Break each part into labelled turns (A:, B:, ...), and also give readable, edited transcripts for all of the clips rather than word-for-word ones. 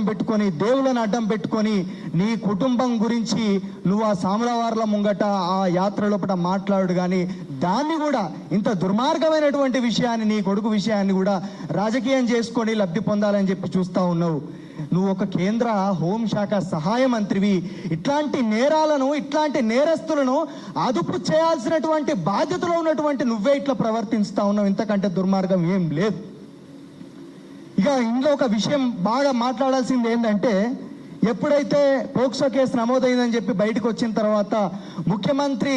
A: అడ్డం పెట్టుకొని, దేవుళ్ళని అడ్డం పెట్టుకొని నీ కుటుంబం గురించి నువ్వు ఆ సాములవార్ల ముంగట ఆ యాత్ర లోపల మాట్లాడు. కానీ దాన్ని కూడా ఇంత దుర్మార్గమైనటువంటి విషయాన్ని, నీ కొడుకు విషయాన్ని కూడా రాజకీయం చేసుకొని లబ్ధి పొందాలని చెప్పి చూస్తూ ఉన్నావు. నువ్వు ఒక కేంద్ర హోంశాఖ సహాయ మంత్రివి. ఇట్లాంటి నేరాలను, ఇట్లాంటి నేరస్తులను అదుపు చేయాల్సినటువంటి బాధ్యతలో ఉన్నటువంటి నువ్వే ఇట్లా ప్రవర్తిస్తూ ఉన్నావు. ఇంతకంటే దుర్మార్గం ఏం లేదు. ఇక ఇందులో ఒక విషయం బాగా మాట్లాడాల్సింది ఏంటంటే, ఎప్పుడైతే పోక్సో కేసు నమోదైందని చెప్పి బయటకు వచ్చిన తర్వాత ముఖ్యమంత్రి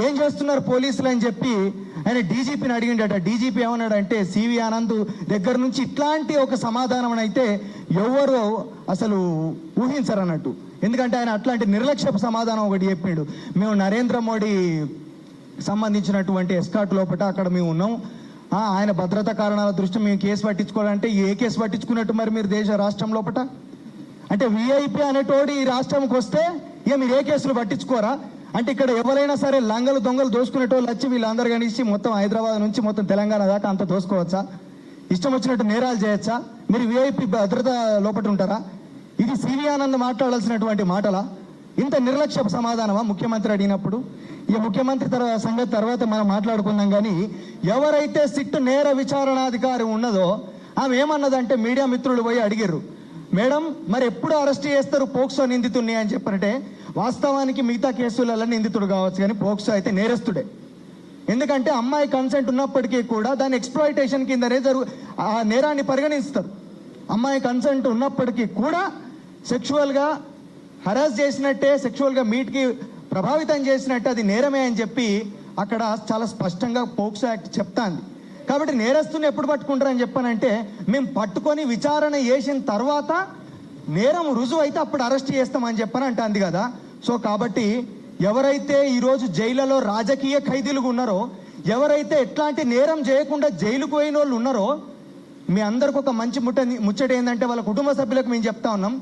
A: ఏం చేస్తున్నారు పోలీసులు అని చెప్పి ఆయన డీజీపీని అడిగిండట. డీజీపీ ఏమన్నాడంటే, సివి ఆనంద్ దగ్గర నుంచి ఇట్లాంటి ఒక సమాధానం అయితే ఎవరు అసలు ఊహించరు అన్నట్టు. ఎందుకంటే ఆయన అట్లాంటి నిర్లక్ష్యపు సమాధానం ఒకటి చెప్పాడు. మేము నరేంద్ర మోడీ సంబంధించినటువంటి ఎస్కాట్ లోపల అక్కడ మేము ఉన్నాం, ఆయన భద్రతా కారణాల దృష్ట్యా మేము కేసు పట్టించుకోవాలంటే ఏ కేసు పట్టించుకున్నట్టు మరి మీరు రాష్ట్రం లోపల? అంటే విఐపి అనేటోడు ఈ రాష్ట్రంకి వస్తే ఇక మీరు ఏ కేసులు పట్టించుకోరా? అంటే ఇక్కడ ఎవరైనా సరే లంగలు దొంగలు దోసుకునేటోళ్ళు వచ్చి వీళ్ళందరూ కనిసి మొత్తం హైదరాబాద్ నుంచి మొత్తం తెలంగాణ దాకా అంత దోసుకోవచ్చా? ఇష్టం వచ్చినట్టు నేరాలు చేయొచ్చా? మీరు విఐపి భద్రత లోపల ఉంటారా? ఇది సివి ఆనంద్ మాట్లాడాల్సినటువంటి మాటలా? ఇంత నిర్లక్ష్య సమాధానమా ముఖ్యమంత్రి అడిగినప్పుడు? ఈ ముఖ్యమంత్రి సంగతి తర్వాత మనం మాట్లాడుకుందాం. కానీ ఎవరైతే సిట్ నేర విచారణాధికారి ఉన్నదో ఆమె ఏమన్నదంటే, మీడియా మిత్రులు పోయి అడిగారు, మేడం మరి ఎప్పుడు అరెస్ట్ చేస్తారు పోక్సో నిందితుడిని అని చెప్పనంటే, వాస్తవానికి మిగతా కేసులలో నిందితుడు కావచ్చు కానీ పోక్సో అయితే నేరస్తుడే. ఎందుకంటే అమ్మాయి కన్సెంట్ ఉన్నప్పటికీ కూడా దాని ఎక్స్ప్లాయిటేషన్ కిందనే ఆ నేరాన్ని పరిగణిస్తారు. అమ్మాయి కన్సెంట్ ఉన్నప్పటికీ కూడా సెక్షువల్గా హరాస్ చేసినట్టే, సెక్షువల్గా మీట్కి ప్రభావితం చేసినట్టు అది నేరమే అని చెప్పి అక్కడ చాలా స్పష్టంగా పోక్సో యాక్ట్ చెప్తాంది. కాబట్టి నేరస్తుని ఎప్పుడు పట్టుకుంటారని చెప్పానంటే, మేము పట్టుకొని విచారణ చేసిన తర్వాత నేరం రుజువు అయితే అప్పుడు అరెస్ట్ చేస్తామని చెప్పని అంటుంది కదా. సో కాబట్టి ఎవరైతే ఈరోజు జైళ్లలో రాజకీయ ఖైదీలుగా ఉన్నారో, ఎవరైతే ఎట్లాంటి నేరం చేయకుండా జైలుకు పోయిన వాళ్ళు ఉన్నారో, మీ అందరికి ఒక మంచి ముచ్చట ఏంటంటే, వాళ్ళ కుటుంబ సభ్యులకు మేము చెప్తా ఉన్నాం,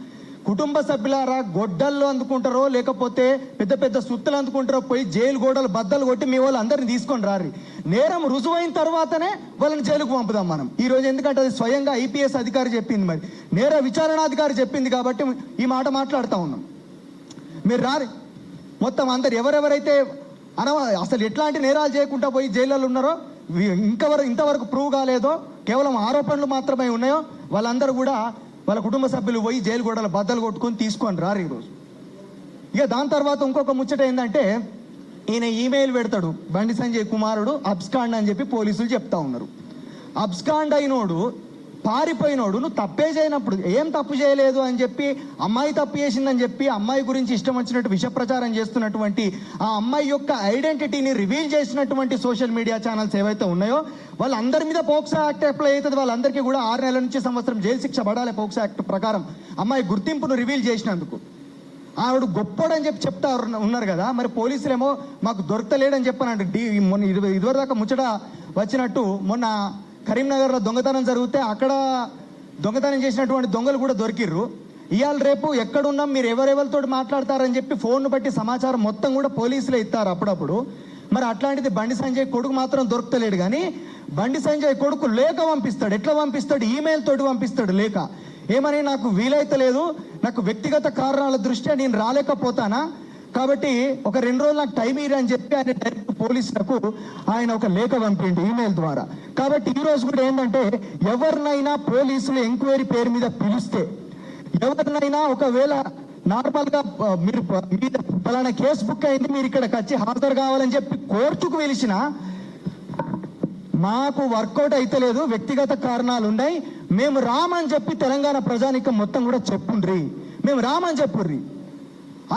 A: కుటుంబ సభ్యులారా గొడ్డల్లో అందుకుంటారో లేకపోతే పెద్ద పెద్ద సుత్తులు అందుకుంటారో పోయి జైలు గోడలు బద్దలు కొట్టి మీ వాళ్ళు అందరిని తీసుకొని రారి. నేరం రుజువైన తర్వాతనే వాళ్ళని జైలుకు పంపుదాం మనం ఈరోజు. ఎందుకంటే అది స్వయంగా ఐపీఎస్ అధికారి చెప్పింది, మరి నేర విచారణాధికారి చెప్పింది కాబట్టి ఈ మాట మాట్లాడుతూ ఉన్నాం. మీరు రారి మొత్తం అందరు ఎవరెవరైతే అసలు ఎట్లాంటి నేరాలు చేయకుండా పోయి జైళ్ళలో ఉన్నారో, ఇంతవరకు ప్రూవ్ కాలేదో, కేవలం ఆరోపణలు మాత్రమే ఉన్నాయో, వాళ్ళందరూ కూడా వాళ్ళ కుటుంబ సభ్యులు పోయి జైలు గోడలు బద్దలు కొట్టుకొని తీసుకొని రారు ఈరోజు. ఇక దాని తర్వాత ఇంకొక ముచ్చట ఏంటంటే, ఈయన ఈమెయిల్ పెడతాడు, బండి సంజయ్ కుమారుడు అబ్స్కాండ్ అని చెప్పి పోలీసులు చెప్తా ఉన్నారు. అబ్స్కాండ్ అయినోడు, పారిపోయినోడు, నువ్వు తప్పే చేయనప్పుడు ఏం తప్పు చేయలేదు అని చెప్పి, అమ్మాయి తప్పు చేసిందని చెప్పి అమ్మాయి గురించి ఇష్టం వచ్చినట్టు విష ప్రచారం చేస్తున్నటువంటి ఆ అమ్మాయి యొక్క ఐడెంటిటీని రివీల్ చేసినటువంటి సోషల్ మీడియా ఛానల్స్ ఏవైతే ఉన్నాయో వాళ్ళందరి మీద పోక్సో యాక్ట్ అప్లై అవుతుంది. వాళ్ళందరికీ కూడా 6 నెలల నుంచి సంవత్సరం జైలు శిక్ష పడాలి పోక్సో యాక్ట్ ప్రకారం, అమ్మాయి గుర్తింపును రివీల్ చేసినందుకు. ఆవిడ గొప్పడని చెప్పి చెప్తా ఉన్నారు కదా, మరి పోలీసులేమో మాకు దొరకలేడని చెప్పానంటే, మొన్న ఇదివరదాకా ముచ్చట వచ్చినట్టు మొన్న కరీంనగర్లో దొంగతనం జరిగితే అక్కడ దొంగతనం చేసినటువంటి దొంగలు కూడా దొరికిర్రు. ఇవాళ రేపు ఎక్కడున్నాం, మీరు ఎవరెవరితో మాట్లాడతారని చెప్పి ఫోన్ బట్టి సమాచారం మొత్తం కూడా పోలీసులే ఇస్తారు అప్పుడప్పుడు. మరి అట్లాంటిది బండి సంజయ్ కొడుకు మాత్రం దొరకలేడు. కానీ బండి సంజయ్ కొడుకు లేఖ పంపిస్తాడు. ఎట్లా పంపిస్తాడు? ఈమెయిల్ తోటి పంపిస్తాడు లేఖ. ఏమని, నాకు వీలైతలేదు, నాకు వ్యక్తిగత కారణాల దృష్ట్యా నేను రాలేకపోతానా, కాబట్టి ఒక 2 రోజులు నాకు టైం ఇయ్యి అని చెప్పి ఆయన డైరెక్ట్ పోలీసులకు ఆయన ఒక లేఖ పంపిండు ఈమెయిల్ ద్వారా. కాబట్టి ఈ రోజు కూడా ఏంటంటే, ఎవరినైనా పోలీసులు ఎంక్వైరీ పేరు మీద పిలిస్తే, ఎవరినైనా ఒకవేళ నార్మల్గా మీరు పలానా కేసు బుక్ అయింది, మీరు ఇక్కడికి వచ్చి హాజరు కావాలని చెప్పి కోర్టుకు పిలిచిన మాకు వర్కౌట్ అయితే లేదు, వ్యక్తిగత కారణాలు ఉన్నాయి, మేము రామని చెప్పి తెలంగాణ ప్రజానికం మొత్తం కూడా చెప్పుండ్రి, మేము రామని చెప్పుర్రి.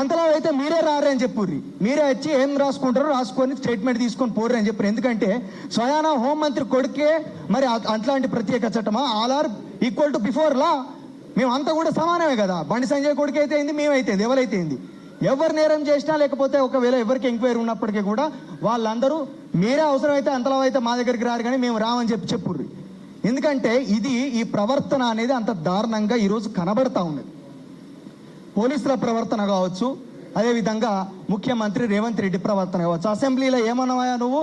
A: అంతలో అయితే మీరే రారే అని చెప్పుర్రి, మీరే వచ్చి ఏం రాసుకుంటారో రాసుకొని స్టేట్మెంట్ తీసుకొని పోర్రి అని చెప్పారు. ఎందుకంటే స్వయానా హోంమంత్రి కొడుకే మరి అట్లాంటి ప్రత్యేక చట్టమా? All are equal to before law, మేమంతా కూడా సమానమే కదా. బండి సంజయ్ కొడుకు అయితే ఏంది, మేమైతే ఎవరైతే ఏంది, ఎవరు నేరం చేసినా లేకపోతే ఒకవేళ ఎవరికి ఎంక్వైరీ ఉన్నప్పటికీ కూడా వాళ్ళందరూ మీరే అవసరమైతే అంతలో అయితే మా దగ్గరికి రారు కానీ మేము రామని చెప్పి చెప్పుర్రి. ఎందుకంటే ఇది ఈ ప్రవర్తన అనేది అంత దారుణంగా ఈరోజు కనబడతా ఉన్నది. పోలీసుల ప్రవర్తన కావచ్చు, అదేవిధంగా ముఖ్యమంత్రి రేవంత్ రెడ్డి ప్రవర్తన కావచ్చు. అసెంబ్లీలో ఏమన్నావా నువ్వు?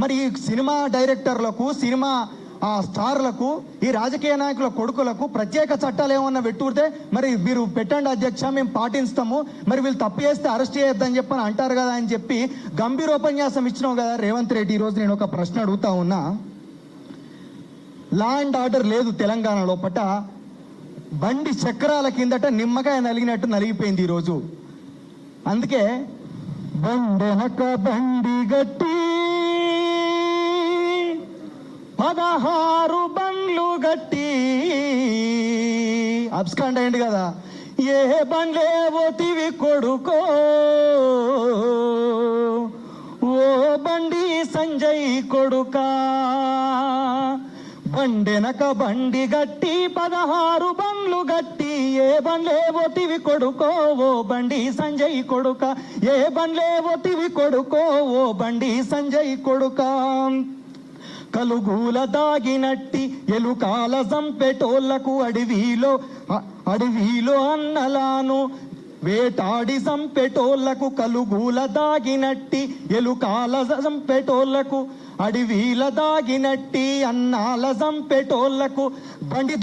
A: మరి ఈ సినిమా డైరెక్టర్లకు, సినిమా ఆ స్టార్లకు, ఈ రాజకీయ నాయకుల కొడుకులకు ప్రత్యేక చట్టాలు ఏమన్నా పెట్టుకుంటే మరి మీరు పెట్టండి అధ్యక్ష, మేము పాటిస్తాము, మరి వీళ్ళు తప్పు చేస్తే అరెస్ట్ చేయొద్దని చెప్పని అంటారు కదా అని చెప్పి గంభీరోపన్యాసం ఇచ్చినావు కదా రేవంత్ రెడ్డి. ఈరోజు నేను ఒక ప్రశ్న అడుగుతా ఉన్నా. లా అండ్ ఆర్డర్ లేదు తెలంగాణ లోపట. బండి చక్రాల కిందట నిమ్మకాయ నలిగినట్టు నలిగిపోయింది ఈరోజు. అందుకే బండెనక బండి గట్టి 16 బండ్లు గట్టి అబ్స్కాండ్ అయ్యింది కదా. ఏ బండ్లే పోతివి కొడుకో ఓ బండి సంజయ్ కొడుకా. బండెనక బండి గట్టి 16 బండ్లు గట్టి ఏ బండ్లే పోతివి కొడుకో ఓ బండి సంజయ్ కొడుక. ఏ బండ్లే పోతివి కొడుకో ఓ బండి సంజయ్ కొడుక. కలుగుల దాగినట్టి ఎలుకాల సంపెటోళ్లకు అడవిలో అన్నలాను వేటాడి సంపెటోళ్లకు. కలుగుల దాగినట్టి ఎలుకాల సంపెటోళ్లకు అడవిల దాగినట్టి అన్నాల సంపెటోళ్లకు. బండి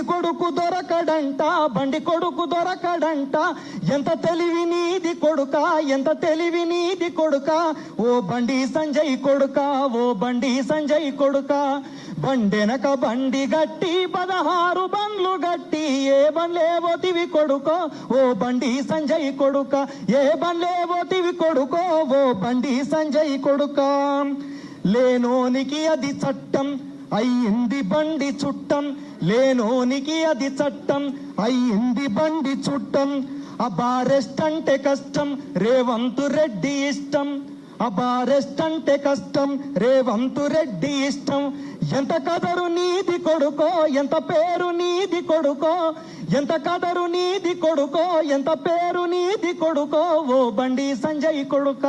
A: కొడుకు దొరకడంట, బండి కొడుకు దొరకడంట. ఎంత తెలివి నీది కొడుక, ఎంత తెలివి నీది కొడుక ఓ బండి సంజయ్ కొడుక, ఓ బండి సంజయ్ కొడుక. బండెనక బండి గట్టి 16 బండ్లు గట్టి ఏ బండ్లే పోతివి కొడుకో ఓ బండి సంజయ్ కొడుక. ఏ బండ్లే పోతివి కొడుకో ఓ బండి సంజయ్ కొడుక. లేనోనికి అది చట్టం అయ్యింది బండి చుట్టం, లేనోనికి అది చట్టం అయ్యింది బండి చుట్టం. అబారెస్ట్ అంటే కష్టం రేవంత్ రెడ్డి ఇష్టం, అబారెస్ట్ అంటే కష్టం రేవంత్ రెడ్డి ఇష్టం. ఎంత కదరు నీది కొడుకో, ఎంత పేరు నీది కొడుకో, ఎంత కదరు నీది కొడుకో, ఎంత పేరు నీది కొడుకో ఓ బండి సంజయ్ కొడుక.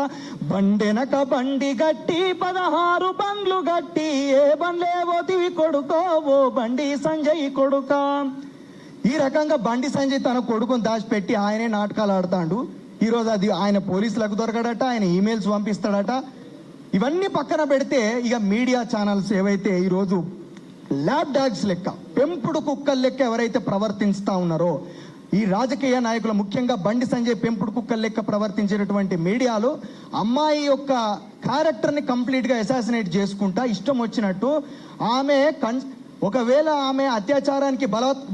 A: బండెనక బండి గట్టి 16 బండ్లు గట్టి ఏ బండ్లే పోతివి కొడుకో ఓ బండి సంజయ్ కొడుక. ఈ రకంగా బండి సంజయ్ తన కొడుకుని దాచిపెట్టి ఆయనే నాటకాలు ఆడతాడు. ఈరోజు అది ఆయన పోలీసులకు దొరకడట, ఆయన ఈమెయిల్స్ పంపిస్తాడట. ఇవన్నీ పక్కన పెడితే ఇక మీడియా ఛానల్స్ ఏవైతే ఈరోజు ల్యాబ్ డాగ్స్ లెక్క, పెంపుడు కుక్కల లెక్క ఎవరైతే ప్రవర్తిస్తూ ఉన్నారో ఈ రాజకీయ నాయకులు, ముఖ్యంగా బండి సంజయ్ పెంపుడు కుక్కల లెక్క ప్రవర్తించేటటువంటి మీడియాలు అమ్మాయి యొక్క క్యారెక్టర్ని కంప్లీట్గా అసాసినేట్ చేసుకుంటా ఇష్టం వచ్చినట్టు ఆమె ఒకవేళ ఆమె అత్యాచారానికి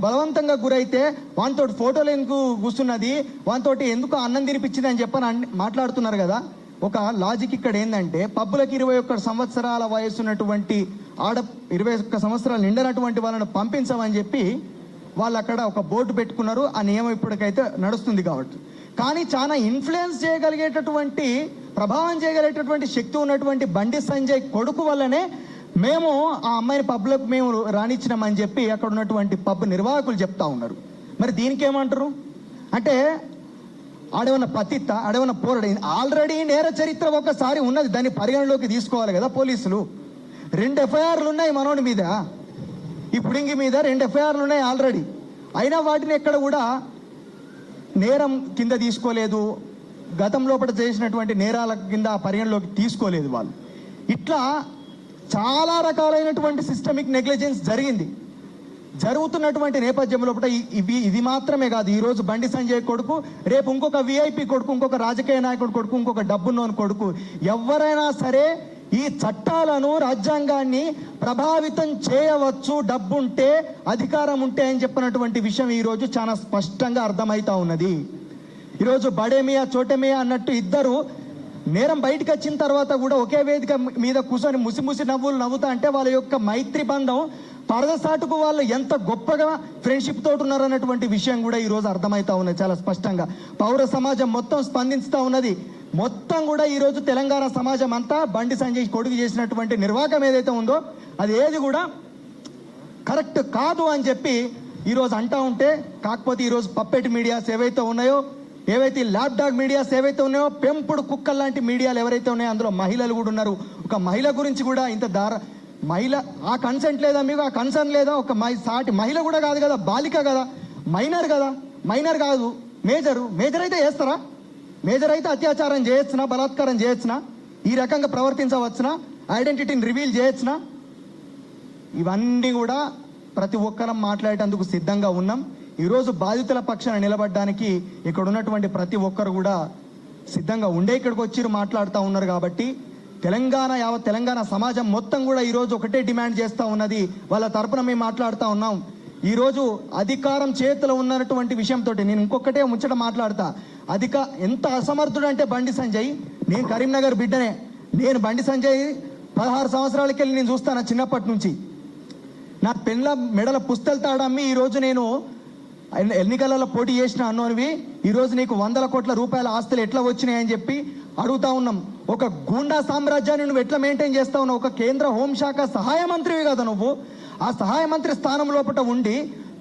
A: బలవంతంగా గురైతే వానితోటి ఫోటోలు ఎందుకు కూర్చున్నది, వానితోటి ఎందుకు అన్నం తినిపించింది అని చెప్పని మాట్లాడుతున్నారు కదా. ఒక లాజిక్ ఇక్కడ ఏంటంటే పబ్బులకు 21 సంవత్సరాల వయసున్నటువంటి 21 సంవత్సరాలు నిండినటువంటి వాళ్ళను పంపించమని చెప్పి వాళ్ళు అక్కడ ఒక బోర్డు పెట్టుకున్నారు. ఆ నియమం ఇప్పటికైతే నడుస్తుంది కాబట్టి. కానీ చాలా ఇన్ఫ్లుయెన్స్ చేయగలిగేటటువంటి, ప్రభావం చేయగలిగేటటువంటి శక్తి ఉన్నటువంటి బండి సంజయ్ కొడుకు వల్లనే మేము ఆ అమ్మాయిని పబ్లకు మేము రానిచ్చినామని చెప్పి అక్కడ ఉన్నటువంటి పబ్ నిర్వాహకులు చెప్తా ఉన్నారు. మరి దీనికి ఏమంటారు అంటే ఆడేమన్నా పతిత్త, ఆడేమన్నా పోరాడు. ఆల్రెడీ నేర చరిత్ర ఒకసారి ఉన్నది, దాన్ని పరిగణలోకి తీసుకోవాలి కదా పోలీసులు. 2 ఎఫ్ఐఆర్లు ఉన్నాయి మనోడి మీద, ఈ పుడింగి మీద 2 ఎఫ్ఐఆర్లు ఉన్నాయి ఆల్రెడీ. అయినా వాటిని ఎక్కడ కూడా నేరం కింద తీసుకోలేదు, గతంలో చేసినటువంటి నేరాల కింద పరిగణలోకి తీసుకోలేదు వాళ్ళు. ఇట్లా చాలా రకాలైనటువంటి సిస్టమిక్ నెగ్లిజెన్స్ జరుగుతున్నటువంటి నేపథ్యంలో ఇది మాత్రమే కాదు. ఈరోజు బండి సంజయ్ కొడుకు, రేపు ఇంకొక విఐపి కొడుకు, ఇంకొక రాజకీయ నాయకుడు కొడుకు, ఇంకొక డబ్బున్నోని కొడుకు, ఎవరైనా సరే ఈ చట్టాలను, రాజ్యాంగాన్ని ప్రభావితం చేయవచ్చు డబ్బుంటే, అధికారం ఉంటే అని చెప్పినటువంటి విషయం ఈరోజు చాలా స్పష్టంగా అర్థమవుతా ఉన్నది. ఈరోజు బడేమియా చోటమియా అన్నట్టు ఇద్దరు నేరం బయటకు వచ్చిన తర్వాత కూడా ఒకే వేదిక మీద కూర్చొని ముసి నవ్వులు నవ్వుతా అంటే వాళ్ళ యొక్క మైత్రి బంధం పరదసాటుకు వాళ్ళు ఎంత గొప్పగా ఫ్రెండ్షిప్ తోటి ఉన్నారు అన్నటువంటి విషయం కూడా ఈరోజు అర్థమవుతా ఉన్నది చాలా స్పష్టంగా. పౌర సమాజం మొత్తం స్పందిస్తూ ఉన్నది. మొత్తం కూడా ఈరోజు తెలంగాణ సమాజం అంతా బండి సంజయ్ కొడుకు చేసినటువంటి నిర్వాహకం ఏదైతే ఉందో అది ఏది కూడా కరెక్ట్ కాదు అని చెప్పి ఈరోజు అంటా ఉంటే, కాకపోతే ఈరోజు పప్పెట్ మీడియాస్ ఏవైతే ఉన్నాయో, ఏవైతే ల్యాబ్ డాగ్ మీడియాస్ ఏవైతే ఉన్నాయో, పెంపుడు కుక్కల్ లాంటి మీడియాలు ఎవరైతే ఉన్నాయో అందులో మహిళలు కూడా ఉన్నారు. ఒక మహిళ గురించి కూడా ఇంత మహిళ ఆ కన్సెంట్ లేదా మీకు, ఆ కన్సర్న్ లేదా? ఒక సాటి మహిళ కూడా కాదు కదా, బాలిక కదా, మైనర్ కదా, మైనర్ కాదు మేజర్ అయితే చేస్తారా? మేజర్ అయితే అత్యాచారం చేయొచ్చునా, బలాత్కారం చేయొచ్చునా, ఈ రకంగా ప్రవర్తించవచ్చునా, ఐడెంటిటీని రివీల్ చేయొచ్చునా? ఇవన్నీ కూడా ప్రతి ఒక్కరం మాట్లాడేటందుకు సిద్ధంగా ఉన్నాం. ఈరోజు బాధితుల పక్షాన నిలబడడానికి ఇక్కడ ఉన్నటువంటి ప్రతి ఒక్కరు కూడా సిద్ధంగా ఉండే ఇక్కడికి వచ్చి మాట్లాడుతూ ఉన్నారు. కాబట్టి యావత్ తెలంగాణ సమాజం మొత్తం కూడా ఈరోజు ఒకటే డిమాండ్ చేస్తూ ఉన్నది. వాళ్ళ తరపున మేము మాట్లాడుతూ ఉన్నాం. ఈరోజు అధికారం చేతిలో ఉన్నటువంటి విషయంతో నేను ఇంకొకటే ముచ్చట మాట్లాడతా. ఎంత అసమర్థుడు అంటే బండి సంజయ్. నేను కరీంనగర్ బిడ్డనే. నేను బండి సంజయ్ 16 సంవత్సరాలకి వెళ్ళి నేను చూస్తాను చిన్నప్పటి నుంచి. నా పెళ్ళ మెడల పుస్తలు తాడమ్మి ఈరోజు నేను ఎన్నికలలో పోటీ చేసిన అన్నోనివి ఈరోజు నీకు 100 కోట్ల రూపాయల ఆస్తులు ఎట్లా వచ్చినాయని చెప్పి అడుగుతా ఉన్నాం. ఒక గూండా సామ్రాజ్యాన్ని నువ్వు ఎట్లా మెయింటైన్ చేస్తా ఉన్నావు? ఒక కేంద్ర హోంశాఖ సహాయ మంత్రివి కదా నువ్వు. ఆ సహాయ మంత్రి స్థానం లోపల ఉండి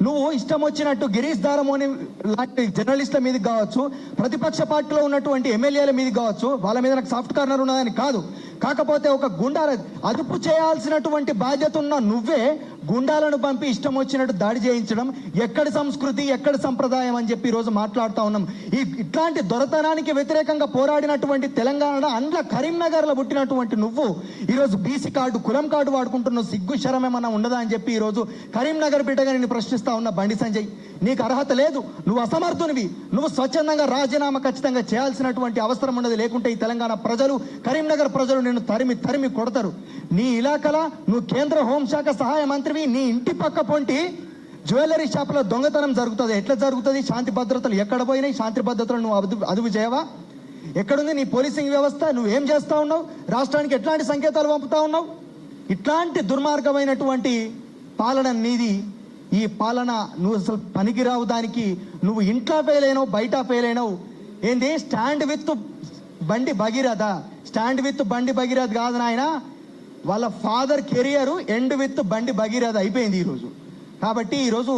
A: నువ్వు ఇష్టం వచ్చినట్టు గిరీష్ దారమోని లాంటి జర్నలిస్టుల మీదకి కావచ్చు, ప్రతిపక్ష పార్టీలో ఉన్నటువంటి ఎమ్మెల్యేల మీదకి కావచ్చు, వాళ్ళ మీద నాకు సాఫ్ట్ కార్నర్ ఉన్నదని కాదు. కాకపోతే ఒక గుండా అదుపు చేయాల్సినటువంటి బాధ్యత ఉన్న నువ్వే గుండాలను పంపి ఇష్టం వచ్చినట్టు దాడి చేయించడం ఎక్కడి సంస్కృతి, ఎక్కడి సంప్రదాయం అని చెప్పి ఈరోజు మాట్లాడుతూ ఉన్నాం. ఇట్లాంటి దొరతనానికి వ్యతిరేకంగా పోరాడినటువంటి తెలంగాణ అండ్ల కరీంనగర్లో పుట్టినటువంటి నువ్వు ఈరోజు బీసీ కార్డు, కులం కార్డు వాడుకుంటున్నావు. సిగ్గు శరం ఏమన్నా ఉండదా అని చెప్పి ఈరోజు కరీంనగర్ బిడ్డగా నేను ప్రశ్నిస్తా ఉన్న బండి సంజయ్, నీకు అర్హత లేదు. నువ్వు అసమర్థునివి. నువ్వు స్వచ్ఛందంగా రాజీనామా ఖచ్చితంగా చేయాల్సినటువంటి అవసరం ఉన్నది. లేకుంటే ఈ తెలంగాణ ప్రజలు, కరీంనగర్ ప్రజలు నిన్ను తరిమి కొడతారు. నీ ఇలాకలా నువ్వు కేంద్ర హోంశాఖ సహాయ మంత్రివి. నీ ఇంటి పక్క పొంటి జ్యువెలరీ షాపులో దొంగతనం జరుగుతుంది. ఎట్లా జరుగుతుంది? శాంతి భద్రతలు ఎక్కడ పోయినాయి? శాంతి భద్రతలు నువ్వు అదుపు చేయవా? ఎక్కడుంది నీ పోలీసింగ్ వ్యవస్థ? నువ్వేం చేస్తా ఉన్నావు? రాష్ట్రానికి ఎట్లాంటి సంకేతాలు పంపుతా ఉన్నావు? ఇట్లాంటి దుర్మార్గమైనటువంటి పాలన నీది. ఈ పాలన నువ్వు అసలు పనికిరావు. దానికి నువ్వు ఇంట్లో ఫెయిల్ అయినావు, బయట ఫెయిల్ అయినావు. ఏంది స్టాండ్ విత్ బండి భగీరథ? స్టాండ్ విత్ బండి భగీరథ కాదు నాయన, వాళ్ళ ఫాదర్ కెరియర్ ఎండ్ విత్ బండి భగీరథ అయిపోయింది ఈరోజు. కాబట్టి ఈరోజు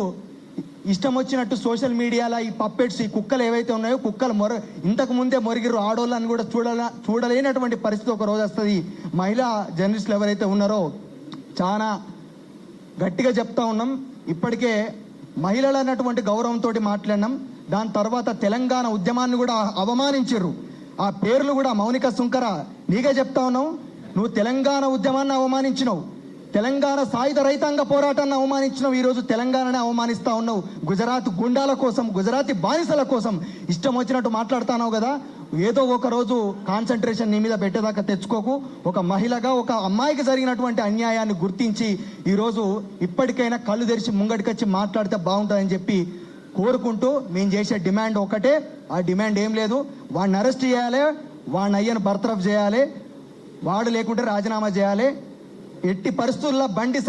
A: ఇష్టం వచ్చినట్టు సోషల్ మీడియాలో ఈ పప్పెట్స్, ఈ కుక్కలు ఏవైతే ఉన్నాయో, కుక్కలు ఇంతకు ముందే మొరిగిరు ఆడోళ్ళని కూడా చూడలేనటువంటి పరిస్థితి ఒక రోజు వస్తుంది. మహిళా జర్నలిస్టులు ఎవరైతే ఉన్నారో చాలా గట్టిగా చెప్తా ఉన్నాం. ఇప్పటికే మహిళలు అన్నటువంటి గౌరవంతో మాట్లాడినాం. దాని తర్వాత తెలంగాణ ఉద్యమాన్ని కూడా అవమానించారు. ఆ పేర్లు కూడా మౌనిక సుంకర నీకే చెప్తా ఉన్నావు. నువ్వు తెలంగాణ ఉద్యమాన్ని అవమానించినావు, తెలంగాణ సాయుధ రైతాంగ పోరాటాన్ని అవమానించినావు. ఈరోజు తెలంగాణని అవమానిస్తా ఉన్నావు. గుజరాత్ గుండాల కోసం, గుజరాతీ బానిసల కోసం ఇష్టం వచ్చినట్టు మాట్లాడుతున్నావు కదా. ఏదో ఒక రోజు కాన్సన్ట్రేషన్ నీ మీద పెట్టేదాకా తెచ్చుకోకు. ఒక మహిళగా, ఒక అమ్మాయికి జరిగినటువంటి అన్యాయాన్ని గుర్తించి ఈరోజు ఇప్పటికైనా కళ్ళు తెరిచి ముంగడికొచ్చి మాట్లాడితే బాగుంటుందని చెప్పి కోరుకుంటూ మేము చేసే డిమాండ్ ఒకటే. ఆ డిమాండ్ ఏం లేదు, వాడిని అరెస్ట్ చేయాలి, వాడిని అయ్యను బర్తరఫ్ చేయాలి, వాడు లేకుంటే రాజీనామా చేయాలి. ఎట్టి పరిస్థితుల్లో బండి